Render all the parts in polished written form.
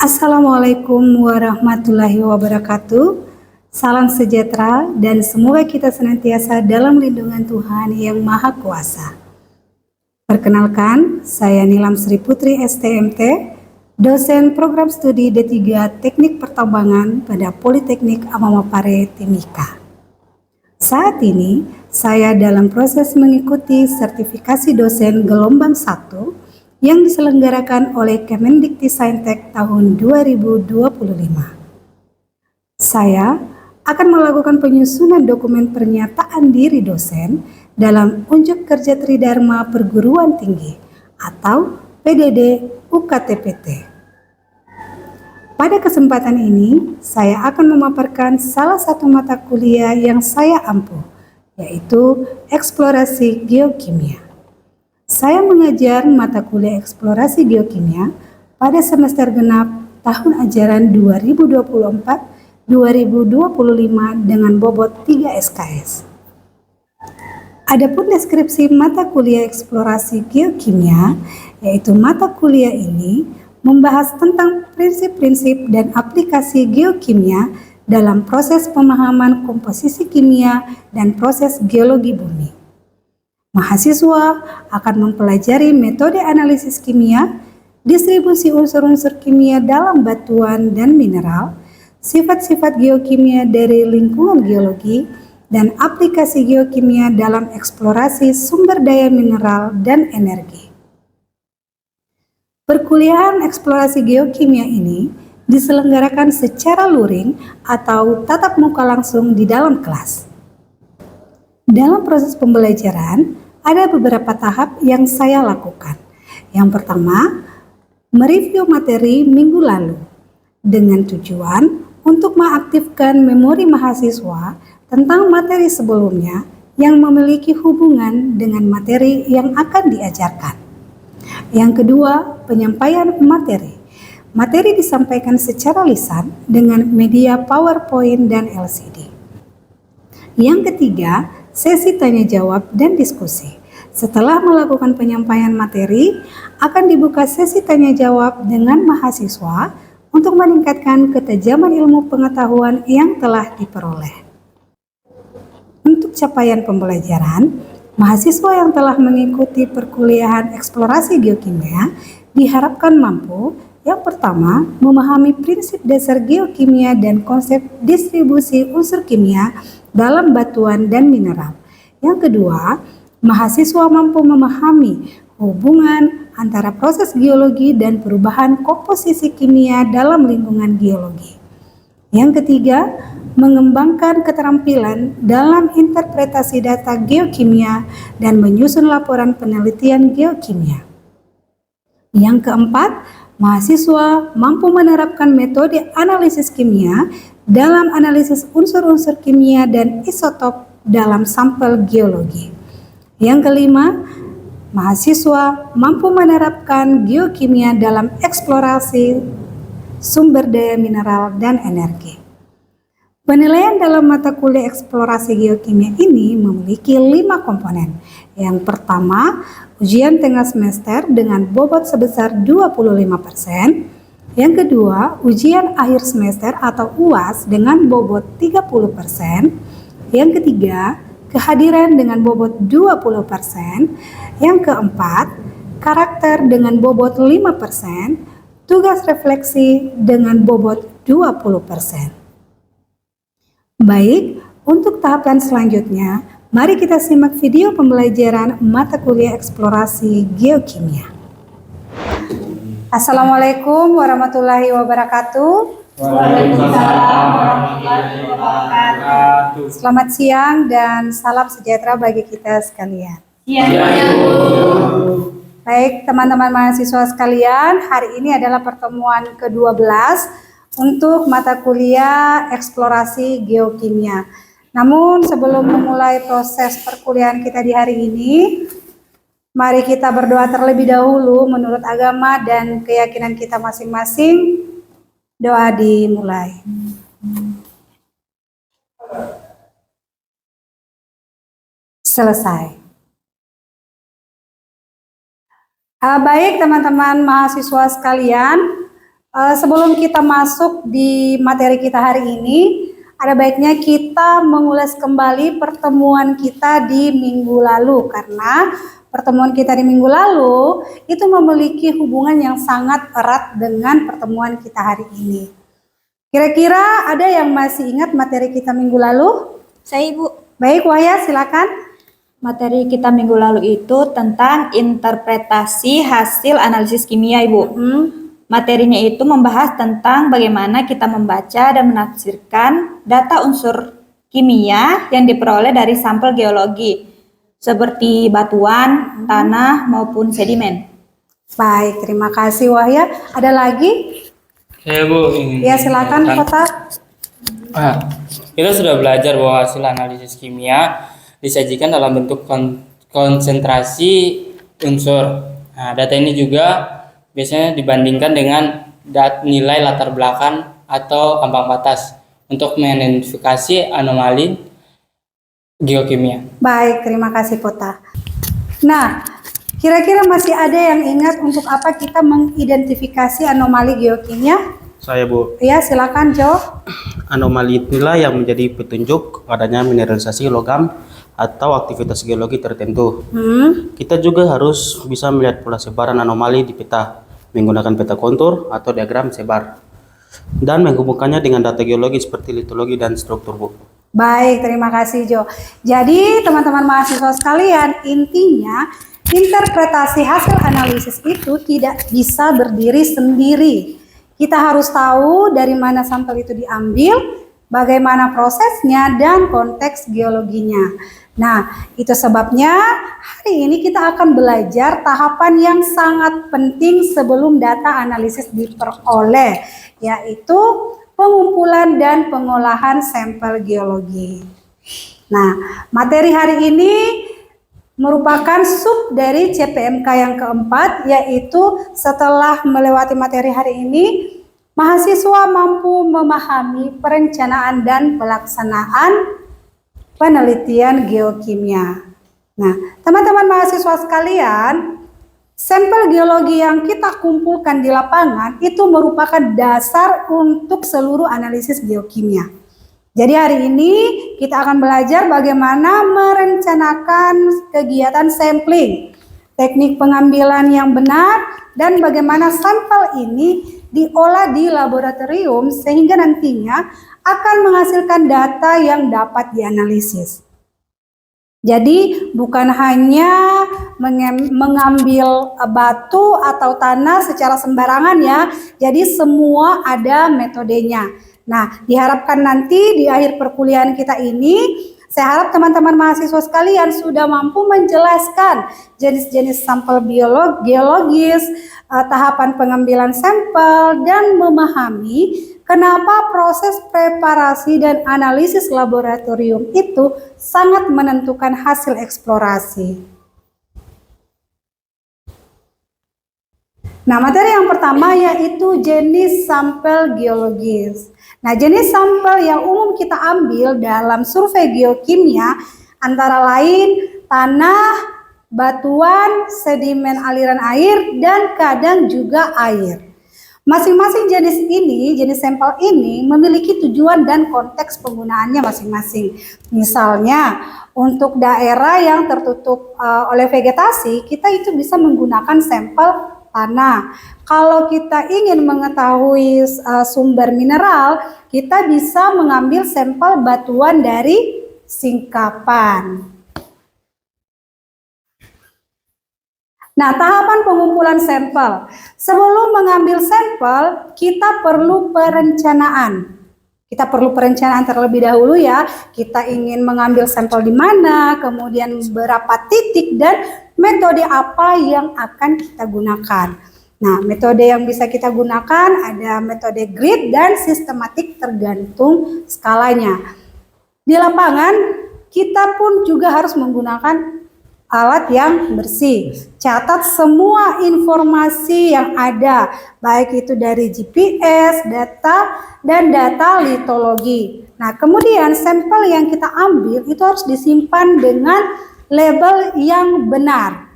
Assalamualaikum warahmatullahi wabarakatuh. Salam sejahtera dan semoga kita senantiasa dalam lindungan Tuhan yang Maha Kuasa. Perkenalkan, saya Nilam Sri Putri STMT, dosen program studi D3 Teknik Pertambangan pada Politeknik Amamapare Timika. Saat ini, saya dalam proses mengikuti sertifikasi dosen gelombang 1 yang diselenggarakan oleh Kemendikti-Saintek tahun 2025. Saya akan melakukan penyusunan dokumen pernyataan diri dosen dalam Unjuk Kerja Tridharma Perguruan Tinggi atau PDD UKTPT. Pada kesempatan ini, saya akan memaparkan salah satu mata kuliah yang saya ampuh, yaitu Eksplorasi Geokimia. Saya mengajar mata kuliah Eksplorasi Geokimia pada semester genap tahun ajaran 2024-2025 dengan bobot 3 SKS. Adapun deskripsi mata kuliah Eksplorasi Geokimia, yaitu mata kuliah ini membahas tentang prinsip-prinsip dan aplikasi geokimia dalam proses pemahaman komposisi kimia dan proses geologi bumi. Mahasiswa akan mempelajari metode analisis kimia, distribusi unsur-unsur kimia dalam batuan dan mineral, sifat-sifat geokimia dari lingkungan geologi, dan aplikasi geokimia dalam eksplorasi sumber daya mineral dan energi. Perkuliahan eksplorasi geokimia ini diselenggarakan secara luring atau tatap muka langsung di dalam kelas. Dalam proses pembelajaran, ada beberapa tahap yang saya lakukan. Yang pertama, mereview materi minggu lalu dengan tujuan untuk mengaktifkan memori mahasiswa tentang materi sebelumnya yang memiliki hubungan dengan materi yang akan diajarkan. Yang kedua, penyampaian materi. Materi disampaikan secara lisan dengan media PowerPoint dan LCD. Yang ketiga, sesi tanya jawab dan diskusi. Setelah melakukan penyampaian materi, akan dibuka sesi tanya jawab dengan mahasiswa untuk meningkatkan ketajaman ilmu pengetahuan yang telah diperoleh. Untuk capaian pembelajaran, mahasiswa yang telah mengikuti perkuliahan eksplorasi geokimia diharapkan mampu, yang pertama, memahami prinsip dasar geokimia dan konsep distribusi unsur kimia dalam batuan dan mineral. Yang kedua, mahasiswa mampu memahami hubungan antara proses geologi dan perubahan komposisi kimia dalam lingkungan geologi. Yang ketiga, mengembangkan keterampilan dalam interpretasi data geokimia dan menyusun laporan penelitian geokimia. Yang keempat, mahasiswa mampu menerapkan metode analisis kimia dalam analisis unsur-unsur kimia dan isotop dalam sampel geologi. Yang kelima, mahasiswa mampu menerapkan geokimia dalam eksplorasi sumber daya mineral dan energi. Penilaian dalam mata kuliah eksplorasi geokimia ini memiliki 5 komponen. Yang pertama, ujian tengah semester dengan bobot sebesar 25%. Yang kedua, ujian akhir semester atau UAS dengan bobot 30%. Yang ketiga, kehadiran dengan bobot 20%. Yang keempat, karakter dengan bobot 5%. Tugas refleksi dengan bobot 20%. Baik, untuk tahapan selanjutnya, mari kita simak video pembelajaran mata kuliah eksplorasi geokimia. Assalamualaikum warahmatullahi wabarakatuh. Waalaikumsalam warahmatullahi wabarakatuh. Selamat siang dan salam sejahtera bagi kita sekalian. Siang, Bu. Baik, teman-teman mahasiswa sekalian, hari ini adalah pertemuan ke-12 untuk mata kuliah eksplorasi geokimia. Namun sebelum memulai proses perkuliahan kita di hari ini, mari kita berdoa terlebih dahulu menurut agama dan keyakinan kita masing-masing. Doa dimulai. Selesai. Baik teman-teman mahasiswa sekalian, Sebelum kita masuk di materi kita hari ini, ada baiknya kita mengulas kembali pertemuan kita di minggu lalu, karena pertemuan kita di minggu lalu itu memiliki hubungan yang sangat erat dengan pertemuan kita hari ini. Kira-kira ada yang masih ingat materi kita minggu lalu? Saya Ibu. Baik, Wahya, silakan. Materi kita minggu lalu itu tentang interpretasi hasil analisis kimia, Ibu. Materinya itu membahas tentang bagaimana kita membaca dan menafsirkan data unsur kimia yang diperoleh dari sampel geologi, seperti batuan, tanah, maupun sedimen. Baik, terima kasih Wahya. Ada lagi? Ya Bu, ingin Ya, silakan Kota. Kita sudah belajar bahwa hasil analisis kimia disajikan dalam bentuk konsentrasi unsur. Nah, data ini juga biasanya dibandingkan dengan nilai latar belakang atau ambang batas untuk mengidentifikasi anomali geokimia. Baik, terima kasih Kota. Nah, kira-kira masih ada yang ingat untuk apa kita mengidentifikasi anomali geokimia? Saya Bu. Ya, silakan Jo. Anomali inilah yang menjadi petunjuk adanya mineralisasi logam atau aktivitas geologi tertentu. Kita juga harus bisa melihat pola sebaran anomali di peta menggunakan peta kontur atau diagram sebar dan menghubungkannya dengan data geologi seperti litologi dan struktur, Bu. Baik, terima kasih Jo. Jadi teman-teman mahasiswa sekalian, intinya interpretasi hasil analisis itu tidak bisa berdiri sendiri. Kita harus tahu dari mana sampel itu diambil, bagaimana prosesnya, dan konteks geologinya. Nah, itu sebabnya hari ini kita akan belajar tahapan yang sangat penting sebelum data analisis diperoleh, yaitu pengumpulan dan pengolahan sampel geologi. Nah, materi hari ini merupakan sub dari CPMK yang keempat, yaitu setelah melewati materi hari ini, mahasiswa mampu memahami perencanaan dan pelaksanaan penelitian geokimia. Nah, teman-teman mahasiswa sekalian, sampel geologi yang kita kumpulkan di lapangan itu merupakan dasar untuk seluruh analisis geokimia. Jadi hari ini kita akan belajar bagaimana merencanakan kegiatan sampling, teknik pengambilan yang benar, dan bagaimana sampel ini diolah di laboratorium sehingga nantinya akan menghasilkan data yang dapat dianalisis. Jadi bukan hanya mengambil batu atau tanah secara sembarangan ya, jadi semua ada metodenya. Nah, diharapkan nanti di akhir perkuliahan kita ini, saya harap teman-teman mahasiswa sekalian sudah mampu menjelaskan jenis-jenis sampel geologis, tahapan pengambilan sampel, dan memahami kenapa proses preparasi dan analisis laboratorium itu sangat menentukan hasil eksplorasi. Nah, materi yang pertama yaitu jenis sampel geologis. Nah, jenis sampel yang umum kita ambil dalam survei geokimia antara lain tanah, batuan, sedimen aliran air, dan kadang juga air. Masing-masing jenis sampel ini memiliki tujuan dan konteks penggunaannya masing-masing. Misalnya, untuk daerah yang tertutup oleh vegetasi, kita itu bisa menggunakan sampel tanah. Kalau kita ingin mengetahui sumber mineral, kita bisa mengambil sampel batuan dari singkapan. Nah, tahapan pengumpulan sampel. Sebelum mengambil sampel, kita perlu perencanaan. Kita perlu perencanaan terlebih dahulu ya. Kita ingin mengambil sampel di mana, kemudian berapa titik, dan metode apa yang akan kita gunakan. Nah, metode yang bisa kita gunakan ada metode grid dan sistematik tergantung skalanya. Di lapangan, kita pun juga harus menggunakan alat yang bersih. Catat semua informasi yang ada, baik itu dari GPS, dan data litologi. Nah, kemudian sampel yang kita ambil itu harus disimpan dengan label yang benar.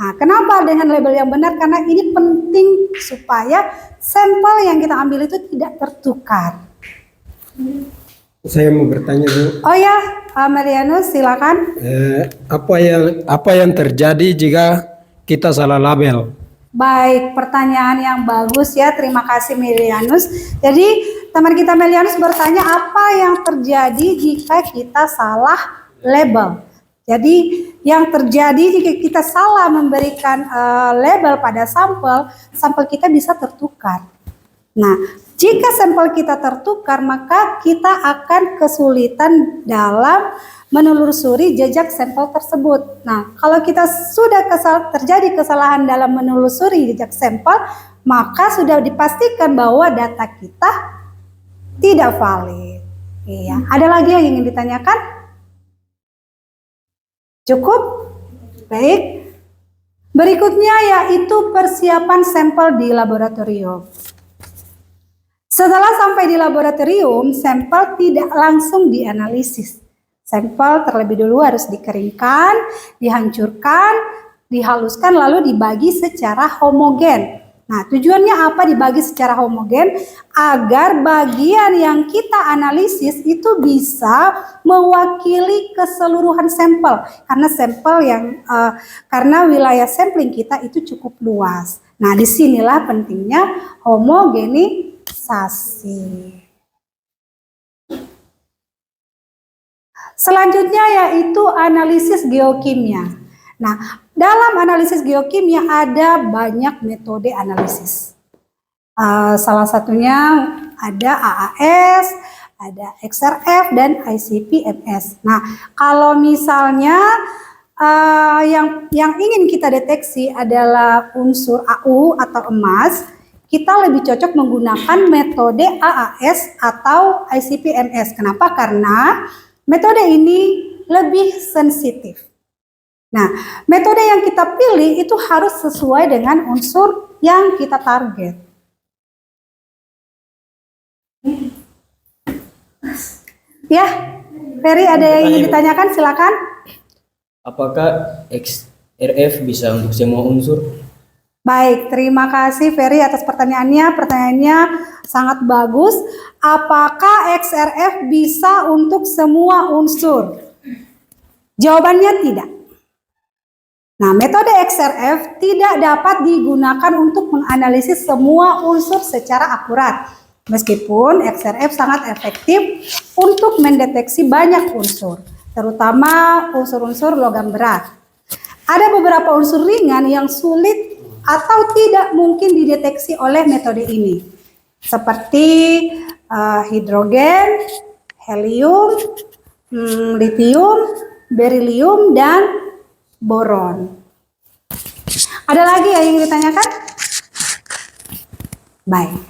Nah, kenapa dengan label yang benar? Karena ini penting supaya sampel yang kita ambil itu tidak tertukar. Saya mau bertanya, Bu. Oh ya, Marianus silakan. Apa yang terjadi jika kita salah label? Baik, pertanyaan yang bagus ya. Terima kasih Marianus. Jadi teman kita Marianus bertanya apa yang terjadi jika kita salah label. Jadi yang terjadi jika kita salah memberikan label pada sampel kita bisa tertukar. Nah, jika sampel kita tertukar, maka kita akan kesulitan dalam menelusuri jejak sampel tersebut. Nah, kalau kita sudah terjadi kesalahan dalam menelusuri jejak sampel, maka sudah dipastikan bahwa data kita tidak valid. Iya. Ada lagi yang ingin ditanyakan? Cukup? Baik. Berikutnya yaitu persiapan sampel di laboratorium. Setelah sampai di laboratorium, sampel tidak langsung dianalisis. Sampel terlebih dulu harus dikeringkan, dihancurkan, dihaluskan, lalu dibagi secara homogen. Nah, tujuannya apa dibagi secara homogen? Agar bagian yang kita analisis itu bisa mewakili keseluruhan sampel. Karena wilayah sampling kita itu cukup luas. Nah, disinilah pentingnya homogenisasi. Selanjutnya yaitu analisis geokimia. Nah, dalam analisis geokimia ada banyak metode analisis. Salah satunya ada AAS, ada XRF, dan ICP-MS. Nah, kalau misalnya yang ingin kita deteksi adalah unsur AU atau emas, kita lebih cocok menggunakan metode AAS atau ICP-MS. Kenapa? Karena metode ini lebih sensitif. Nah, metode yang kita pilih itu harus sesuai dengan unsur yang kita target. Ya, Ferry ada yang ingin ditanyakan? Silakan. Apakah XRF bisa untuk semua unsur? Baik, terima kasih Ferry atas pertanyaannya. Pertanyaannya sangat bagus. Apakah XRF bisa untuk semua unsur? Jawabannya tidak. Nah, metode XRF tidak dapat digunakan untuk menganalisis semua unsur secara akurat. Meskipun XRF sangat efektif untuk mendeteksi banyak unsur, terutama unsur-unsur logam berat. Ada beberapa unsur ringan yang sulit atau tidak mungkin dideteksi oleh metode ini, seperti hidrogen, helium, litium, berilium, dan boron. Ada lagi yang ingin ditanyakan? Baik.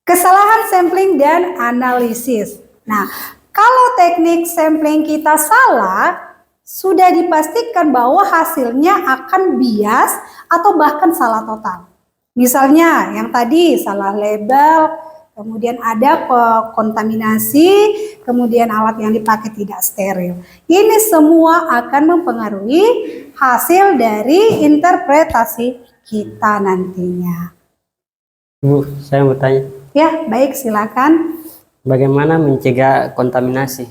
Kesalahan sampling dan analisis. Nah, kalau teknik sampling kita salah, sudah dipastikan bahwa hasilnya akan bias atau bahkan salah total. Misalnya yang tadi salah label, kemudian ada kontaminasi, kemudian alat yang dipakai tidak steril. Ini semua akan mempengaruhi hasil dari interpretasi kita nantinya. Bu, saya mau tanya. Ya, baik, silakan. Bagaimana mencegah kontaminasi?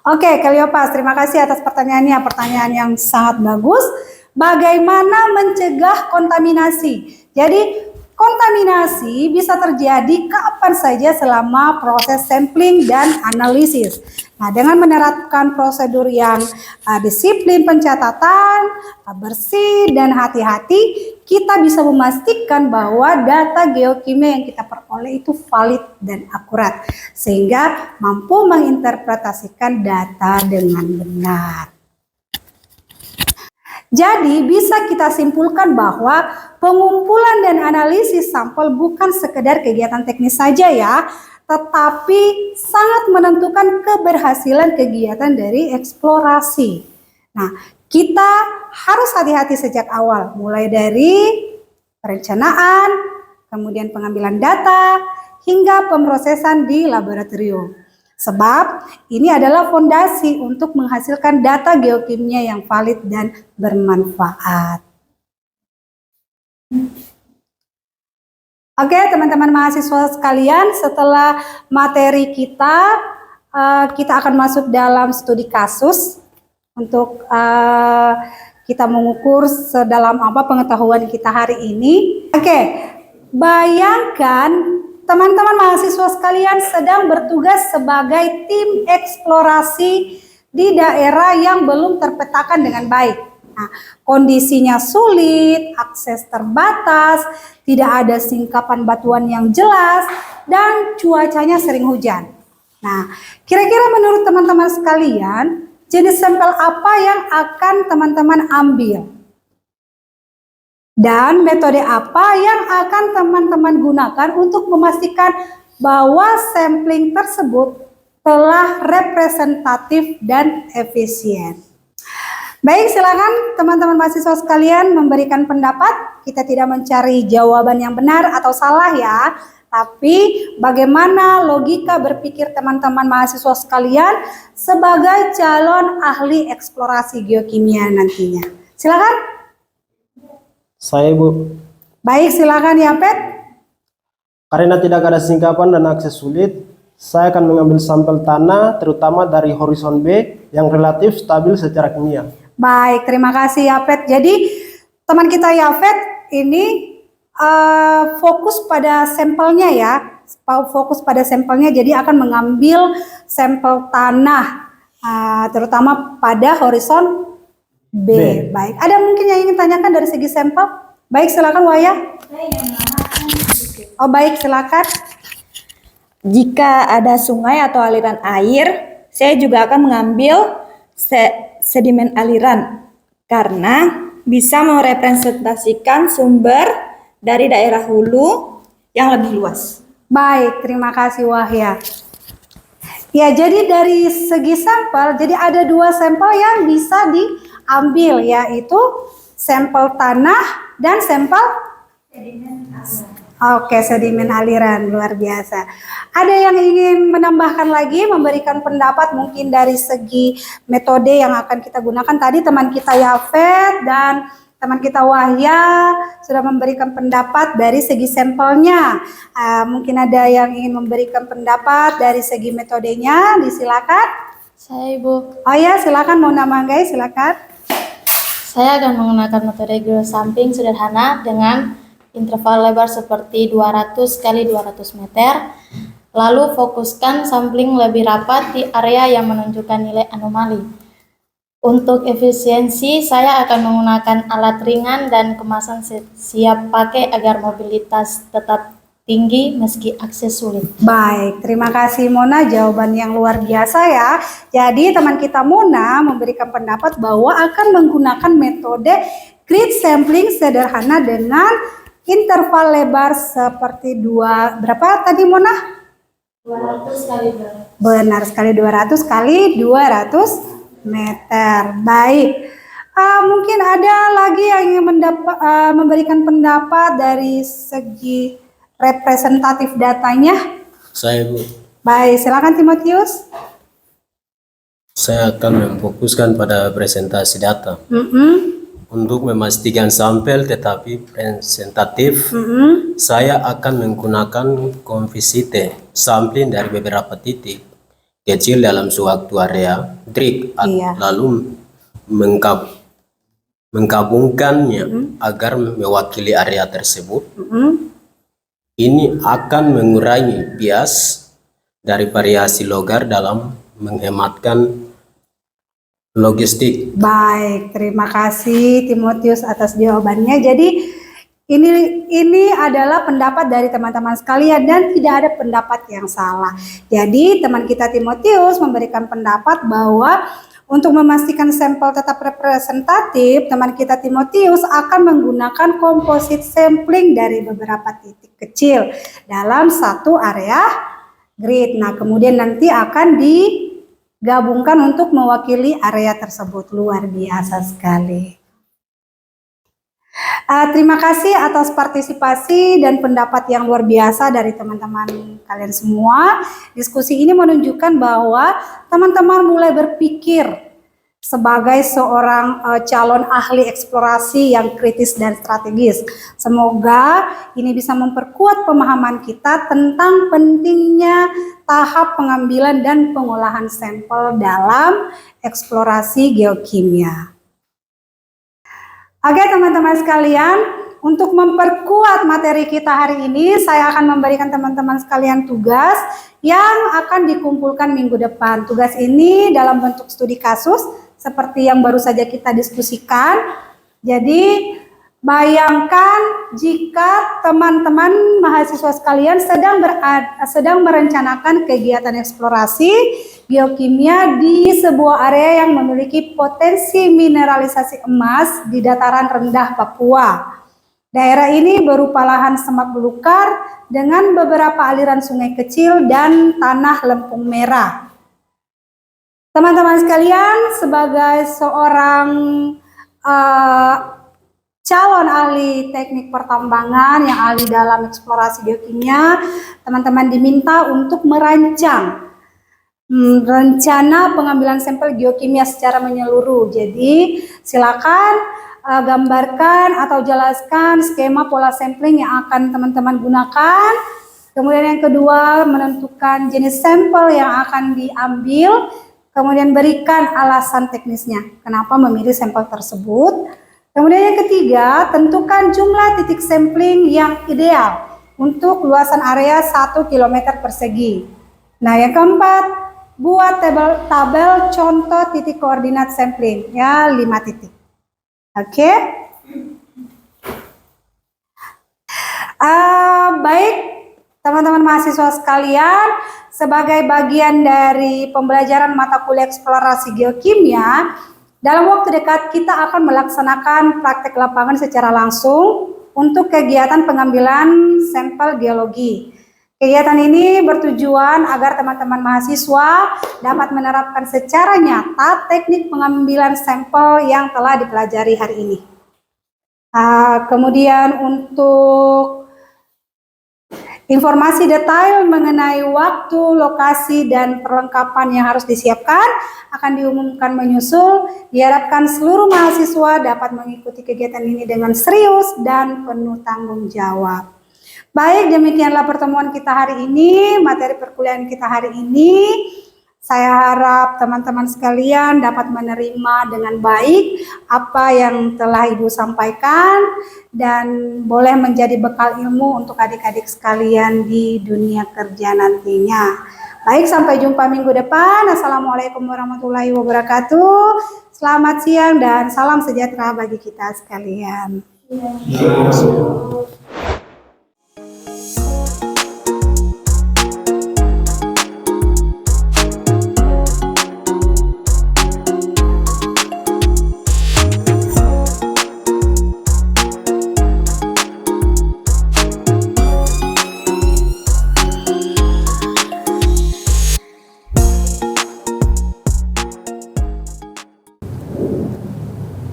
Oke, Keliopas, terima kasih atas pertanyaannya. Pertanyaan yang sangat bagus. Bagaimana mencegah kontaminasi? Jadi, kontaminasi bisa terjadi kapan saja selama proses sampling dan analisis. Nah, dengan menerapkan prosedur yang disiplin pencatatan, bersih, dan hati-hati, kita bisa memastikan bahwa data geokimia yang kita peroleh itu valid dan akurat, sehingga mampu menginterpretasikan data dengan benar. Jadi bisa kita simpulkan bahwa pengumpulan dan analisis sampel bukan sekedar kegiatan teknis saja ya, tetapi sangat menentukan keberhasilan kegiatan dari eksplorasi. Nah, kita harus hati-hati sejak awal, mulai dari perencanaan, kemudian pengambilan data, hingga pemrosesan di laboratorium. Sebab ini adalah fondasi untuk menghasilkan data geokimia yang valid dan bermanfaat. Oke, teman-teman mahasiswa sekalian, setelah materi kita akan masuk dalam studi kasus untuk kita mengukur sedalam apa pengetahuan kita hari ini. Oke, bayangkan teman-teman mahasiswa sekalian sedang bertugas sebagai tim eksplorasi di daerah yang belum terpetakan dengan baik. Nah, kondisinya sulit, akses terbatas, tidak ada singkapan batuan yang jelas, dan cuacanya sering hujan. Nah, kira-kira menurut teman-teman sekalian, jenis sampel apa yang akan teman-teman ambil? Dan metode apa yang akan teman-teman gunakan untuk memastikan bahwa sampling tersebut telah representatif dan efisien? Baik, silakan teman-teman mahasiswa sekalian memberikan pendapat. Kita tidak mencari jawaban yang benar atau salah ya, tapi bagaimana logika berpikir teman-teman mahasiswa sekalian sebagai calon ahli eksplorasi geokimia nantinya. Silakan. Saya Bu, Baik, silakan ya Pet. karena tidak ada singkapan dan akses sulit, saya akan mengambil sampel tanah terutama dari horizon B yang relatif stabil secara kimia. Baik, terima kasih ya Pet. Jadi teman kita Yafet ini fokus pada sampelnya ya, fokus pada sampelnya. Jadi akan mengambil sampel tanah, terutama pada horizon B. Baik, ada mungkin yang ingin tanyakan dari segi sampel? Baik, silakan Waya. Oh baik, silakan. Jika ada sungai atau aliran air, saya juga akan mengambil sedimen aliran karena bisa merepresentasikan sumber dari daerah hulu yang lebih luas. Baik, terima kasih Wahya. Ya, jadi dari segi sampel, jadi ada dua sampel yang bisa diambil, yaitu sampel tanah dan sampel sedimen aliran. Luar biasa. Ada yang ingin menambahkan lagi, memberikan pendapat mungkin dari segi metode yang akan kita gunakan. Tadi teman kita Yafet dan teman kita Wahya sudah memberikan pendapat dari segi sampelnya. Mungkin ada yang ingin memberikan pendapat dari segi metodenya, disilakan. Saya Ibu, Oh ya, silakan, mau nama guys, silakan. saya akan menggunakan metode geosampling sederhana dengan interval lebar seperti 200 kali 200 meter. Lalu fokuskan sampling lebih rapat di area yang menunjukkan nilai anomali. Untuk efisiensi, saya akan menggunakan alat ringan dan kemasan siap pakai agar mobilitas tetap tinggi meski akses sulit. Baik, terima kasih Mona, jawaban yang luar biasa ya. Jadi teman kita Mona memberikan pendapat bahwa akan menggunakan metode grid sampling sederhana dengan interval lebar seperti berapa tadi Mona? 200 kali 200. Benar sekali, 200 kali 200 meter. Baik. Mungkin ada lagi yang ingin memberikan pendapat dari segi representatif datanya. Saya Bu, Baik, silakan Timotius. saya akan memfokuskan pada presentasi data untuk memastikan sampel tetapi presentatif. Saya akan menggunakan konvisite sampling dari beberapa titik kecil dalam suatu area trik, lalu menggabungkannya agar mewakili area tersebut. Ini akan mengurangi bias dari variasi logar dalam menghematkan logistik. Baik, terima kasih Timotius atas jawabannya. Jadi ini adalah pendapat dari teman-teman sekalian dan tidak ada pendapat yang salah. Jadi teman kita Timotius memberikan pendapat bahwa untuk memastikan sampel tetap representatif, teman kita Timotius akan menggunakan composite sampling dari beberapa titik kecil dalam satu area grid. Nah, kemudian nanti akan digabungkan untuk mewakili area tersebut. Luar biasa sekali. Terima kasih atas partisipasi dan pendapat yang luar biasa dari teman-teman kalian semua. Diskusi ini menunjukkan bahwa teman-teman mulai berpikir sebagai seorang calon ahli eksplorasi yang kritis dan strategis. Semoga ini bisa memperkuat pemahaman kita tentang pentingnya tahap pengambilan dan pengolahan sampel dalam eksplorasi geokimia. Oke teman-teman sekalian, untuk memperkuat materi kita hari ini, saya akan memberikan teman-teman sekalian tugas yang akan dikumpulkan minggu depan. Tugas ini dalam bentuk studi kasus, seperti yang baru saja kita diskusikan. Jadi, bayangkan jika teman-teman mahasiswa sekalian sedang merencanakan kegiatan eksplorasi geokimia di sebuah area yang memiliki potensi mineralisasi emas di dataran rendah Papua. Daerah ini berupa lahan semak belukar dengan beberapa aliran sungai kecil dan tanah lempung merah. Teman-teman sekalian, sebagai seorang calon ahli teknik pertambangan yang ahli dalam eksplorasi geokimia, teman-teman diminta untuk merancang rencana pengambilan sampel geokimia secara menyeluruh. Jadi silakan gambarkan atau jelaskan skema pola sampling yang akan teman-teman gunakan. Kemudian yang kedua, menentukan jenis sampel yang akan diambil. Kemudian berikan alasan teknisnya, kenapa memilih sampel tersebut. Kemudian yang ketiga, tentukan jumlah titik sampling yang ideal untuk luasan area 1 km persegi. Nah yang keempat, buat tabel contoh titik koordinat sampling, ya 5 titik. Oke. Baik, teman-teman mahasiswa sekalian, sebagai bagian dari pembelajaran mata kuliah eksplorasi geokimia, dalam waktu dekat kita akan melaksanakan praktek lapangan secara langsung untuk kegiatan pengambilan sampel geologi. Kegiatan ini bertujuan agar teman-teman mahasiswa dapat menerapkan secara nyata teknik pengambilan sampel yang telah dipelajari hari ini. Kemudian untuk informasi detail mengenai waktu, lokasi, dan perlengkapan yang harus disiapkan akan diumumkan menyusul. Diharapkan seluruh mahasiswa dapat mengikuti kegiatan ini dengan serius dan penuh tanggung jawab. Baik, demikianlah pertemuan kita hari ini, materi perkuliahan kita hari ini. Saya harap teman-teman sekalian dapat menerima dengan baik apa yang telah Ibu sampaikan dan boleh menjadi bekal ilmu untuk adik-adik sekalian di dunia kerja nantinya. Baik, sampai jumpa minggu depan. Assalamualaikum warahmatullahi wabarakatuh. Selamat siang dan salam sejahtera bagi kita sekalian.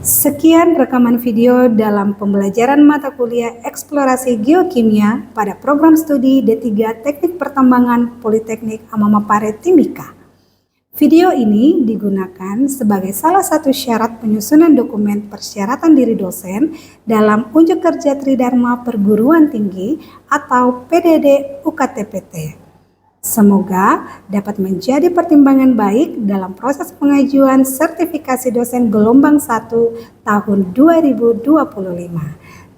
Sekian rekaman video dalam pembelajaran mata kuliah eksplorasi geokimia pada program studi D3 Teknik Pertambangan Politeknik Amamapare Timika. Video ini digunakan sebagai salah satu syarat penyusunan dokumen persyaratan diri dosen dalam unjuk kerja Tridharma Perguruan Tinggi atau PDD UKTPT. Semoga dapat menjadi pertimbangan baik dalam proses pengajuan sertifikasi dosen gelombang 1 tahun 2025.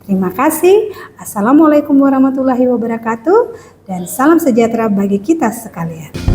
Terima kasih. Assalamualaikum warahmatullahi wabarakatuh dan salam sejahtera bagi kita sekalian.